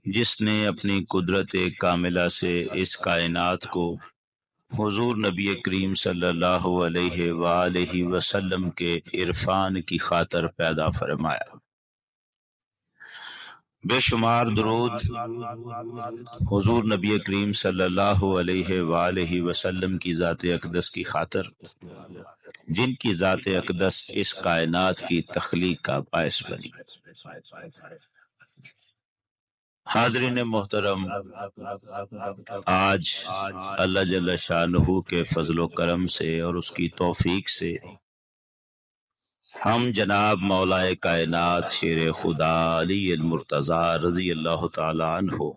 جس نے اپنی قدرت کاملہ سے اس کائنات کو حضور نبی کریم صلی اللہ علیہ وآلہ وسلم کے عرفان کی خاطر پیدا فرمایا۔ بے شمار درود حضور نبی کریم صلی اللہ علیہ وآلہ وسلم کی ذات اقدس کی خاطر، جن کی ذات اقدس اس کائنات کی تخلیق کا باعث بنی۔ حاضرین محترم، آج اللہ جل شانہ کے فضل و کرم سے اور اس کی توفیق سے ہم جناب مولا کائنات شیر خدا علی المرتضی رضی اللہ تعالی عنہ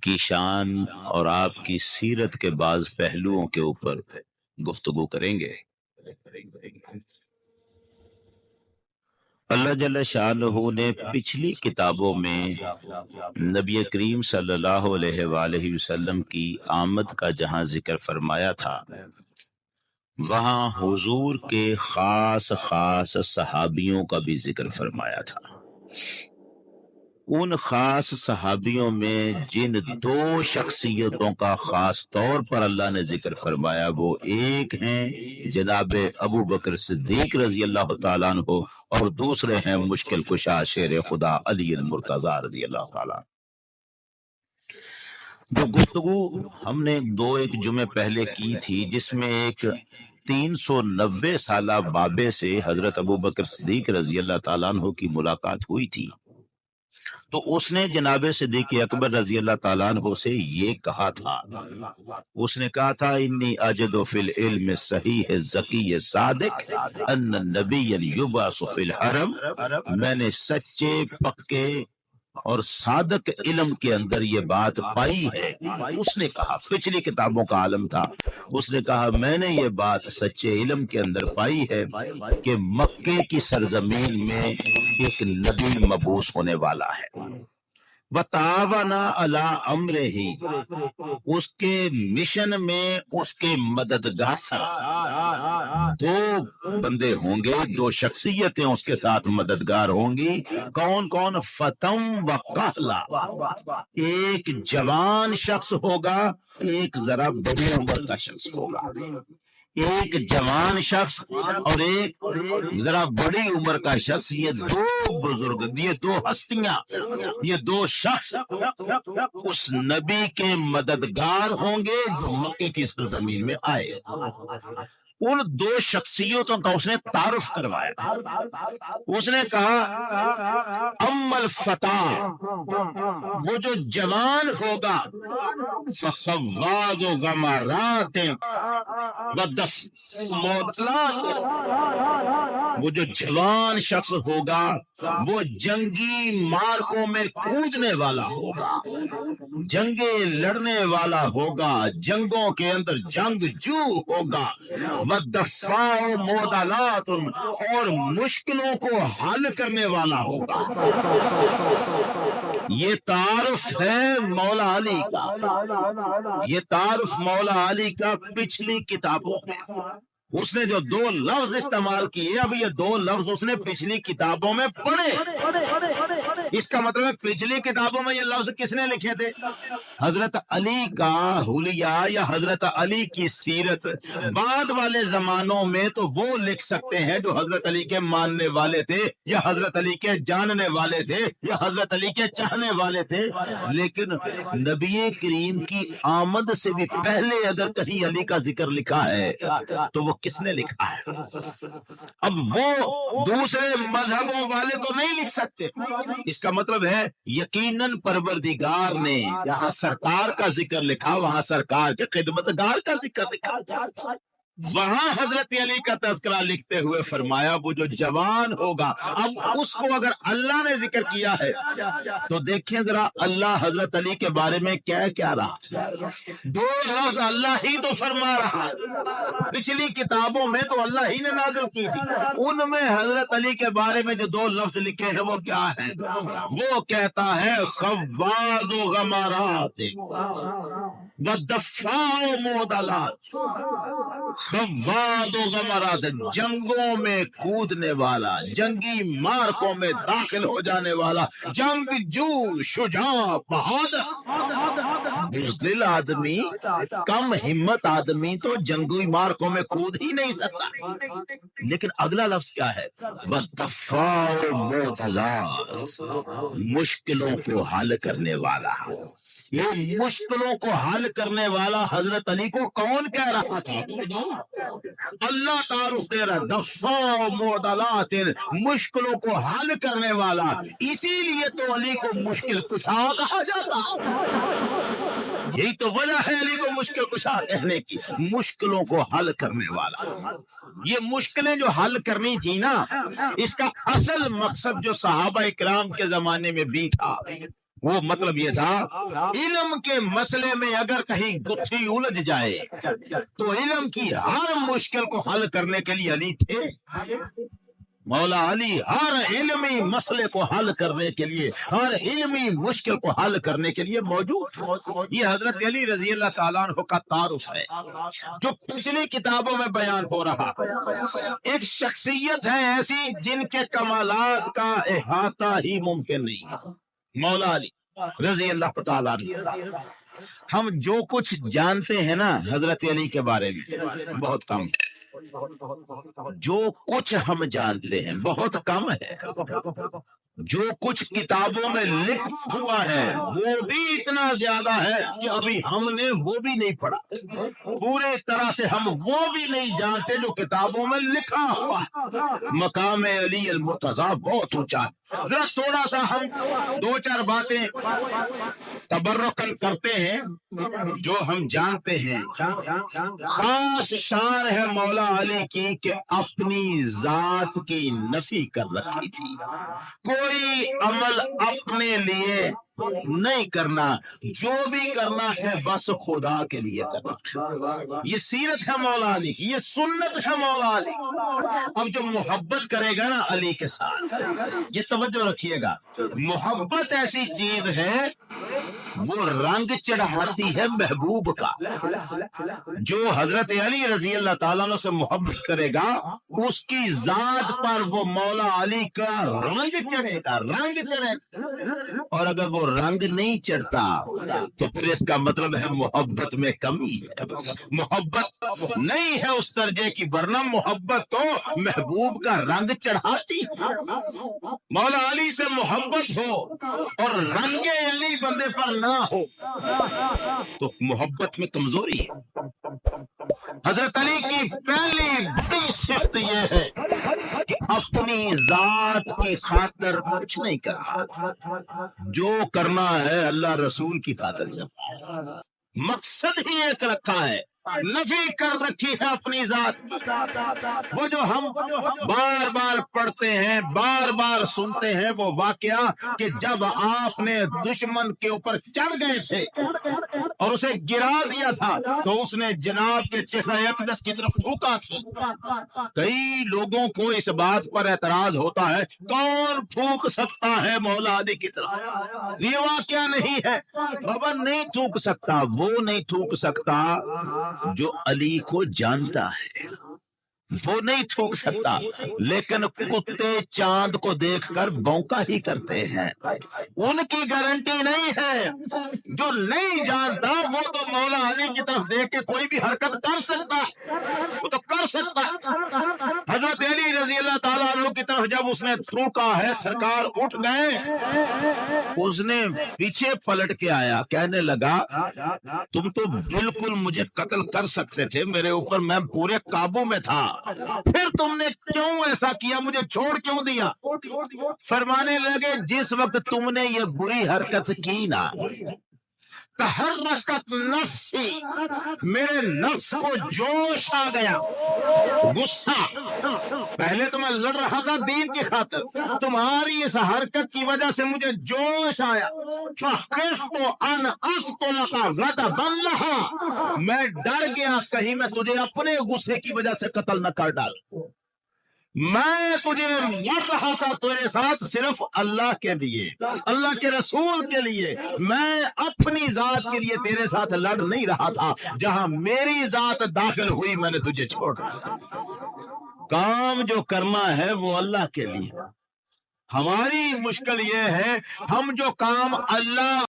کی شان اور آپ کی سیرت کے بعض پہلوؤں کے اوپر گفتگو کریں گے۔ اللہ جل شانہ نے پچھلی کتابوں میں نبی کریم صلی اللہ علیہ وآلہ وسلم کی آمد کا جہاں ذکر فرمایا تھا، وہاں حضور کے خاص صحابیوں کا بھی ذکر فرمایا تھا۔ ان خاص صحابیوں میں جن دو شخصیتوں کا خاص طور پر اللہ نے ذکر فرمایا، وہ ایک ہیں جناب ابو بکر صدیق رضی اللہ تعالیٰ عنہ، اور دوسرے ہیں مشکل کشا شیر خدا علی المرتضی رضی اللہ تعالیٰ۔ جو گفتگو ہم نے ایک جمعے پہلے کی تھی، جس میں ایک 390 سالہ بابے سے حضرت ابو بکر صدیق رضی اللہ تعالیٰ عنہ کی ملاقات ہوئی تھی، تو اس نے جناب صدیق اکبر رضی اللہ تعالیٰ عنہ سے یہ کہا تھا، اس نے کہا تھا انی اجد فی العلم صحیح ذکی صادق ان نبی یبعث فی الحرم، میں نے سچے پکے اور صادق علم کے اندر یہ بات پائی ہے۔ اس نے کہا، پچھلی کتابوں کا عالم تھا، اس نے کہا میں نے یہ بات سچے علم کے اندر پائی ہے کہ مکے کی سرزمین میں ایک نبی مبعوث ہونے والا ہے۔ وَتَعَاوَنَا عَلَىٰ أَمْرِهِ، اس کے مشن میں اس کے مددگار دو بندے ہوں گے، دو شخصیتیں اس کے ساتھ مددگار ہوں گی۔ کون کون؟ فتم و قہلا، ایک جوان شخص ہوگا، ایک ذرا بڑی عمر کا شخص ہوگا۔ ایک جوان شخص اور ایک ذرا بڑی عمر کا شخص، یہ دو بزرگ، یہ دو ہستیاں، یہ دو شخص اس نبی کے مددگار ہوں گے جو مکے کی سرزمین میں آئے۔ ان دو شخصیتوں کا اس نے تعارف کروایا۔ اس نے کہا ام الفتح، وہ جو جوان ہوگا، فخواد و غمارات وہ جو جوان شخص ہوگا وہ جنگی مارکوں میں کودنے والا ہوگا، جنگیں لڑنے والا ہوگا، جنگوں کے اندر جنگجو ہوگا، وَالدَّفَّاعُ مُعْضَلَاتٌ، اور مشکلوں کو حل کرنے والا ہوگا۔ یہ تعارف ہے مولا علی کا، یہ تعارف مولا علی کا پچھلی کتابوں میں۔ اس نے جو دو لفظ استعمال کیے، اب یہ دو لفظ اس نے پچھلی کتابوں میں پڑھے۔ اس کا مطلب ہے پچھلی کتابوں میں یہ لفظ کس نے لکھے تھے؟ حضرت علی کا حلیہ یا حضرت علی کی سیرت بعد والے زمانوں میں تو وہ لکھ سکتے ہیں جو حضرت علی کے ماننے والے تھے، یا حضرت علی کے جاننے والے تھے، یا حضرت علی کے چاہنے والے تھے، لیکن نبی کریم کی آمد سے بھی پہلے اگر کہیں علی کا ذکر لکھا ہے تو وہ کس نے لکھا ہے؟ اب وہ دوسرے مذہبوں والے تو نہیں لکھ سکتے۔ اس کا مطلب ہے یقیناً پروردگار نے جہاں سرکار کا ذکر لکھا، وہاں سرکار کے خدمتگار کا ذکر لکھا، وہاں حضرت علی کا تذکرہ لکھتے ہوئے فرمایا وہ جو جوان ہوگا۔ اب اس کو اگر اللہ نے ذکر کیا ہے تو دیکھیں ذرا اللہ حضرت علی کے بارے میں کیا رہا۔ دو لفظ اللہ ہی تو فرما رہا، پچھلی کتابوں میں تو اللہ ہی نے نازل کی تھی، ان میں حضرت علی کے بارے میں جو دو لفظ لکھے ہیں وہ کیا ہے؟ وہ کہتا ہے خواد و غمارات وَالدَّفَّاعُ مُعْضَلَاتٌ، خواد و غمرات، جنگوں میں کودنے والا، جنگی مارکوں میں داخل ہو جانے والا، جنگجو، شجاع، بہادر، بزدل آدمی، کم ہمت آدمی تو جنگی مارکوں میں کود ہی نہیں سکتا۔ لیکن اگلا لفظ کیا ہے؟ وَالدَّفَّاعُ الْمُعْضِلَاتِ، مشکلوں کو حل کرنے والا۔ یہ مشکلوں کو حل کرنے والا حضرت علی کو کون کہہ رہا تھا؟ اللہ تعارف دے رہا، دفاع معضلات، مشکلوں کو حل کرنے والا، اسی لیے تو علی کو مشکل کشا کہا جاتا۔ یہی تو وجہ ہے علی کو مشکل کشا کہنے کی، مشکلوں کو حل کرنے والا۔ یہ مشکلیں جو حل کرنی تھی نا، اس کا اصل مقصد جو صحابہ اکرام کے زمانے میں بھی تھا، وہ مطلب یہ تھا علم کے مسئلے میں اگر کہیں گتھی الجھ جائے تو علم کی ہر مشکل کو حل کرنے کے لیے علی تھے۔ مولا علی ہر علمی مسئلے کو حل کرنے کے لیے، ہر علمی مشکل کو حل کرنے کے لیے موجود۔ یہ حضرت علی رضی اللہ تعالیٰ عنہ کا تعارف ہے جو پچھلی کتابوں میں بیان ہو رہا۔ ایک شخصیت ہے ایسی جن کے کمالات کا احاطہ ہی ممکن نہیں ہے، مولا علی رضی اللہ تعالیٰ عنہ۔ ہم جو کچھ جانتے ہیں نا حضرت علی کے بارے میں بہت کم ہے، جو کچھ ہم جانتے ہیں بہت کم ہے، جو کچھ کتابوں میں لکھا ہوا ہے وہ بھی اتنا زیادہ ہے کہ ابھی ہم نے وہ بھی نہیں پڑھا، پورے طرح سے ہم وہ بھی نہیں جانتے جو کتابوں میں لکھا ہوا۔ مقام علی المرتضیٰ بہت اونچا ہے۔ ذرا تھوڑا سا ہم دو چار باتیں تبرکن کرتے ہیں جو ہم جانتے ہیں۔ خاص شان ہے مولا علی کی کہ اپنی ذات کی نفی کر رکھی تھی، کوئی عمل اپنے لیے نہیں کرنا، جو بھی کرنا ہے بس خدا کے لیے کرنا۔ یہ سیرت ہے مولا علی کی، یہ سنت ہے مولا علی۔ اب جو محبت کرے گا نا علی کے ساتھ، یہ توجہ رکھیے گا، محبت ایسی چیز ہے وہ رنگ چڑھاتی ہے محبوب کا۔ جو حضرت علی رضی اللہ تعالیٰ عنہ سے محبت کرے گا اس کی ذات پر وہ مولا علی کا رنگ چڑھے گا، رنگ چڑھے گا۔ اور اگر وہ رنگ نہیں چڑھتا تو پھر اس کا مطلب ہے محبت میں کمی ہے، محبت نہیں ہے اس درجے کی، ورنہ محبت تو محبوب کا رنگ چڑھاتی۔ مولا علی سے محبت ہو اور رنگ علی بندے پر نہ ہو تو محبت میں کمزوری ہے۔ حضرت علی کی پہلی بڑی صفت یہ ہے کہ اپنی ذات کی خاطر کچھ نہیں کرنا، جو کرنا ہے اللہ رسول کی خاطر کرنا ہے، مقصد ہی ایک رکھا ہے، نفی کر رکھی ہے اپنی ذات کی۔ وہ جو ہم بار بار پڑھتے ہیں، بار بار سنتے ہیں، وہ واقعہ کہ جب آپ نے دشمن کے اوپر چڑھ گئے تھے اور اسے گرا دیا تھا تو اس نے جناب کے چہرہ اقدس کی طرف تھوکا تھا۔ کئی لوگوں کو اس بات پر اعتراض ہوتا ہے، کون تھوک سکتا ہے مولا علی کی طرف؟ یہ واقعہ نہیں ہے، بابا نہیں تھوک سکتا، وہ نہیں تھوک سکتا جو علی کو جانتا ہے، وہ نہیں تھوک سکتا۔ لیکن کتے چاند کو دیکھ کر بونکا ہی کرتے ہیں، ان کی گارنٹی نہیں ہے۔ جو نہیں جانتا وہ تو مولا علی کی طرف دیکھ کے کوئی بھی حرکت کر سکتا ہے، وہ تو کر سکتا ہے۔ حضرت علی رضی اللہ تعالیٰ عنہ کی طرف جب اس نے تھوکا ہے، سرکار اٹھ گئے، اس نے پیچھے پلٹ کے آیا، کہنے لگا تم تو بالکل مجھے قتل کر سکتے تھے، میرے اوپر میں پورے قابو میں تھا، پھر تم نے کیوں ایسا کیا، مجھے چھوڑ کیوں دیا؟ فرمانے لگے جس وقت تم نے یہ بری حرکت کی نا، تحرکت نفسی، میرے نفس کو جوش آ گیا، غصہ، پہلے تو میں لڑ رہا تھا دین کی خاطر، تمہاری اس حرکت کی وجہ سے مجھے جوش آیا، فخفت ان اقتلک غضبا لها، میں ڈر گیا کہیں میں تجھے اپنے غصے کی وجہ سے قتل نہ کر ڈالوں۔ میں تجھے لڑ رہا تھا تیرے ساتھ صرف اللہ کے لیے، اللہ کے رسول کے لیے، میں اپنی ذات کے لیے تیرے ساتھ لڑ نہیں رہا تھا، جہاں میری ذات داخل ہوئی میں نے تجھے چھوڑ دیا۔ کام جو کرنا ہے وہ اللہ کے لیے، ہماری مشکل یہ ہے ہم جو کام اللہ